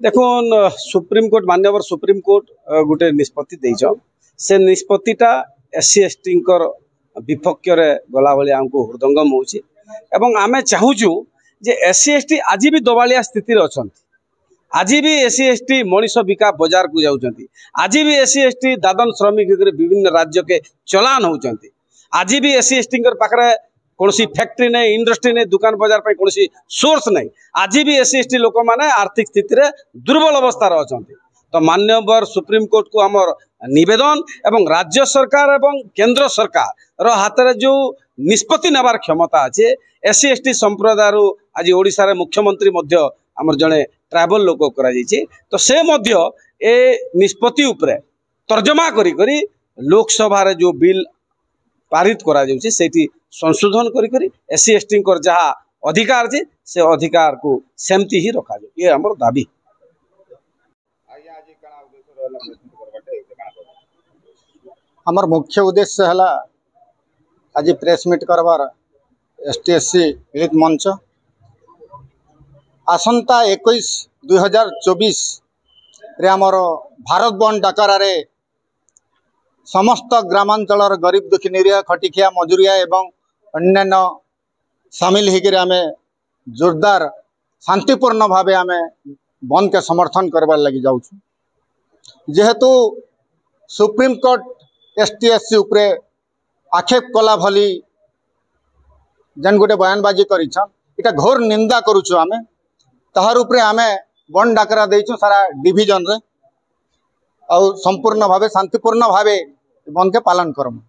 देखुन सुप्रीमकोर्ट माननीय सुप्रीमकोर्ट गोटे निष्पत्ति देइछन से निष्पत्तिटा एससी एसटी विपक्ष गला भाई आमको हृदंगम होउछि एवं आमे चाहूछु जे एससी एसटी आज भी दबालिया स्थिति अच्छा आज भी एससी एसटी मनीष बिका बाजार को जाउछंती आज भी एससी एसटी दादन श्रमिक विभिन्न राज्य के चलान होउछंती आज भी एससी एसटी पाखरे कौन फैक्ट्री नहीं इंडस्ट्री नहीं दुकान बाजार पर कौन सोर्स नहीं आज भी एससी एसटी लोक मैंने आर्थिक स्थिति रे दुर्बल अवस्था अच्छा तो माननीय सुप्रीमकोर्ट को आमर निवेदन एवं राज्य सरकार एवं केंद्र सरकार हाथ में जो निष्पत्ति नेबार क्षमता अच्छे एससी एसटी संप्रदाय आज ओडिशा रे मुख्यमंत्री आमर जड़े ट्राइबल लोक करा तो से ए निष्पत्ति उपरे तर्जमा करी लोकसभा रे जो बिल पारित करा सेठी संशोधन करी एससी एसटी जहाँ अधिकार जे से अधिकार को सेमती ही रखा जाए ये हमर दाबी। हमर मुख्य उद्देश्य है आज प्रेस मीट करवार एसटी एससी मिलित मंच आसंता 21/2024 रे हमर भारत बंद डाकरा रे समस्त ग्रामांचल गरीब दुखी निरीह खटिखिया मजुरिया एवं अन्यान्य सामिल होकर आम जोरदार शांतिपूर्ण भाव आम बंद के समर्थन करवार लगी जाऊँ जेहेतु सुप्रीम कोर्ट एसटी एससी उपरे आक्षेप कला भली जेन गोटे बयानबाजी करा घोर निंदा करुचु आमे ताहार उपरे आमे बंद डाकरा देइछु सारा डिविजन रे और संपूर्ण भावे शांतिपूर्ण भावे बंद के पालन करमु।